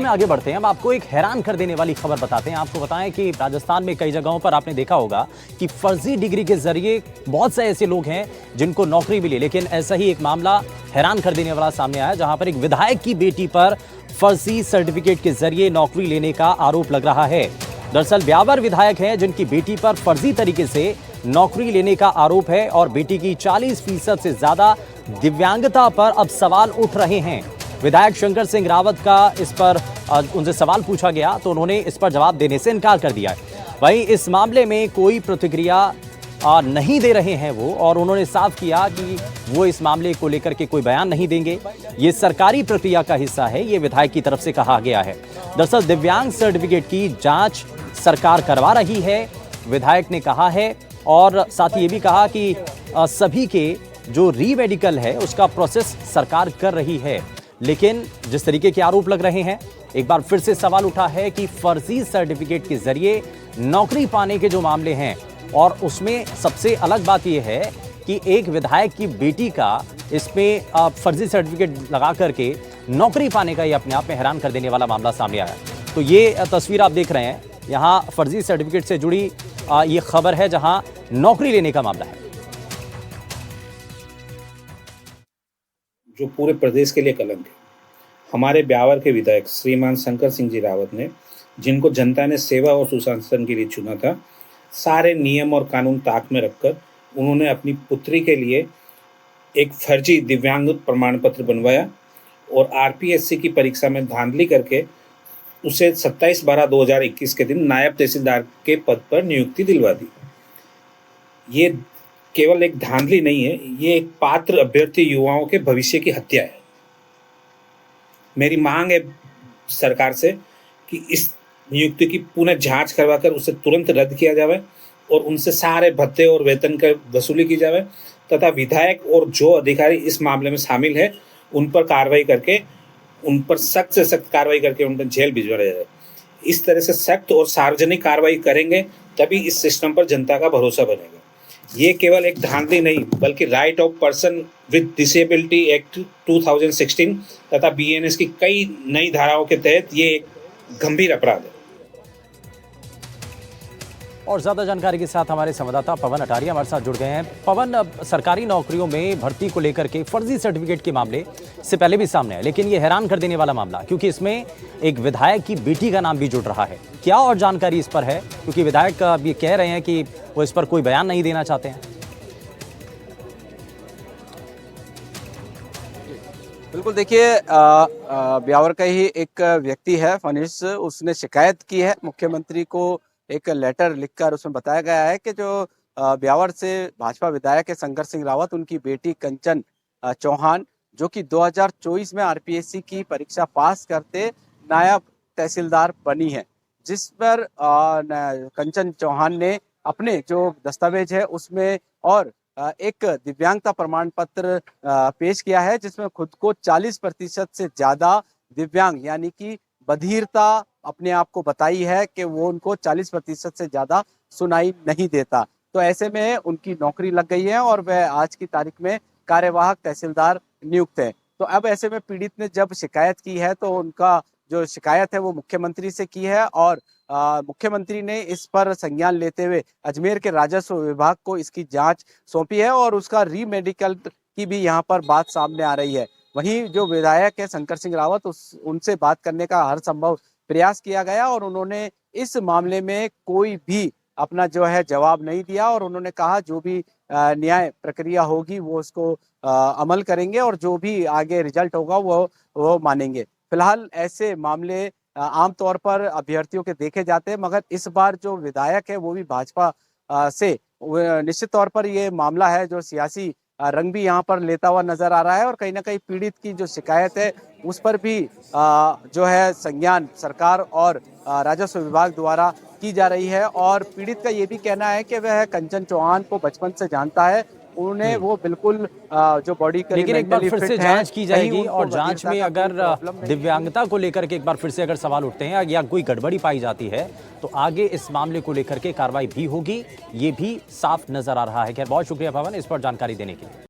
में आगे बढ़ते हैं। अब आपको एक हैरान कर देने वाली खबर बताते हैं। आपको बताएं कि राजस्थान में कई जगहों पर आपने देखा होगा कि फर्जी डिग्री के जरिए बहुत से ऐसे लोग हैं जिनको नौकरी मिली, लेकिन ऐसा ही एक मामला हैरान कर देने वाला सामने आया, जहां पर एक विधायक की बेटी पर फर्जी सर्टिफिकेट के जरिए नौकरी लेने का आरोप लग रहा है। दरअसल ब्यावर विधायक हैं जिनकी बेटी पर फर्जी तरीके से नौकरी लेने का आरोप है और बेटी की 40% से ज्यादा दिव्यांगता पर अब सवाल उठ रहे हैं। विधायक शंकर सिंह रावत का इस पर उनसे सवाल पूछा गया तो उन्होंने इस पर जवाब देने से इनकार कर दिया है। वहीं इस मामले में कोई प्रतिक्रिया नहीं दे रहे हैं वो, और उन्होंने साफ किया कि वो इस मामले को लेकर के कोई बयान नहीं देंगे। ये सरकारी प्रक्रिया का हिस्सा है, ये विधायक की तरफ से कहा गया है। दरअसल दिव्यांग सर्टिफिकेट की जांच सरकार करवा रही है, विधायक ने कहा है, और साथ ही ये भी कहा कि सभी के जो री मेडिकल है उसका प्रोसेस सरकार कर रही है। लेकिन जिस तरीके के आरोप लग रहे हैं, एक बार फिर से सवाल उठा है कि फर्जी सर्टिफिकेट के जरिए नौकरी पाने के जो मामले हैं, और उसमें सबसे अलग बात यह है कि एक विधायक की बेटी का इसमें फर्जी सर्टिफिकेट लगा करके नौकरी पाने का ये अपने आप में हैरान कर देने वाला मामला सामने आया। तो ये तस्वीर आप देख रहे हैं, यहाँ फर्जी सर्टिफिकेट से जुड़ी ये खबर है जहां नौकरी लेने का मामला है, जो पूरे प्रदेश के लिए कलंक है। हमारे ब्यावर के विधायक श्रीमान शंकर सिंह जी रावत ने, जिनको जनता ने सेवा और सुशासन के लिए चुना था, सारे नियम और कानून ताक में रखकर उन्होंने अपनी पुत्री के लिए एक फर्जी दिव्यांग प्रमाण पत्र बनवाया और आरपीएससी की परीक्षा में धांधली करके उसे 27/12/2021 के दिन नायब तहसीलदार के पद पर नियुक्ति दिलवा दी। ये केवल एक धांधली नहीं है, ये एक पात्र अभ्यर्थी युवाओं के भविष्य की हत्या है। मेरी मांग है सरकार से कि इस नियुक्ति की पुनः जांच करवाकर उसे तुरंत रद्द किया जाए और उनसे सारे भत्ते और वेतन की वसूली की जाए, तथा विधायक और जो अधिकारी इस मामले में शामिल है उन पर कार्रवाई करके, उन पर सख्त से सख्त कार्रवाई करके उनको जेल भिजवाया जाए। इस तरह से सख्त और सार्वजनिक कार्रवाई करेंगे तभी इस सिस्टम पर जनता का भरोसा बनेगा। ये केवल एक धांधली नहीं, बल्कि right of person with disability act 2016 तथा बीएनएस की कई नई धाराओं के तहत ये एक गंभीर अपराध है। और ज्यादा जानकारी के साथ हमारे संवाददाता पवन अटारिया हमारे साथ जुड़ गए हैं। पवन, अब सरकारी नौकरियों में भर्ती को लेकर के फर्जी सर्टिफिकेट के मामले से पहले भी सामने है, लेकिन ये हैरान कर देने वाला मामला, क्योंकि इसमें एक विधायक की बेटी का नाम भी जुड़ रहा है। क्या और जानकारी इस पर है, क्योंकि विधायक अब ये कह रहे हैं कि वो इस पर कोई बयान नहीं देना चाहते हैं। बिल्कुल, देखिए ब्यावर का ही एक व्यक्ति है फनीश, उसने शिकायत की है मुख्यमंत्री को। एक लेटर लिखकर उसमें बताया गया है कि जो ब्यावर से भाजपा विधायक है शंकर सिंह रावत, उनकी बेटी कंचन चौहान, जो कि 2024 में आरपीएससी की परीक्षा पास करते नायब तहसीलदार बनी है, जिस पर कंचन चौहान ने अपने जो दस्तावेज है उसमें और एक दिव्यांगता प्रमाण पत्र पेश किया है, जिसमें खुद को 40% से ज्यादा दिव्यांग यानी कि बधिरता अपने आप को बताई है कि वो उनको 40% से ज्यादा सुनाई नहीं देता। तो ऐसे में उनकी नौकरी लग गई है और वह आज की तारीख में कार्यवाहक तहसीलदार नियुक्त है। तो अब ऐसे में पीड़ित ने जब शिकायत की है तो उनका जो शिकायत है वो मुख्यमंत्री से की है, और मुख्यमंत्री ने इस पर संज्ञान लेते हुए अजमेर के राजस्व विभाग को इसकी जांच सौंपी है और उसका री मेडिकल की भी यहाँ पर बात सामने आ रही है। वहीं जो विधायक है शंकर सिंह रावत, उनसे बात करने का हर संभव प्रयास किया गया और उन्होंने इस मामले में कोई भी अपना जो है जवाब नहीं दिया, और उन्होंने कहा जो भी न्याय प्रक्रिया होगी वो उसको अमल करेंगे और जो भी आगे रिजल्ट होगा वो मानेंगे। फिलहाल ऐसे मामले आमतौर पर अभ्यर्थियों के देखे जाते हैं, मगर इस बार जो विधायक है वो भी भाजपा से निश्चित तौर पर ये मामला है जो सियासी रंग भी यहाँ पर लेता हुआ नजर आ रहा है, और कहीं ना कहीं पीड़ित की जो शिकायत है उस पर भी जो है संज्ञान सरकार और राजस्व विभाग द्वारा की जा रही है। और पीड़ित का ये भी कहना है कि वह कंचन चौहान को बचपन से जानता है, उन्हें वो बिल्कुल जो बॉडी का, लेकिन एक बार फिर से जांच की जाएगी और जांच में अगर दिव्यांगता को लेकर के एक बार फिर से अगर सवाल उठते हैं या कोई गड़बड़ी पाई जाती है तो आगे इस मामले को लेकर के कार्रवाई भी होगी, ये भी साफ नजर आ रहा है। खैर, बहुत शुक्रिया पवन इस पर जानकारी देने के लिए।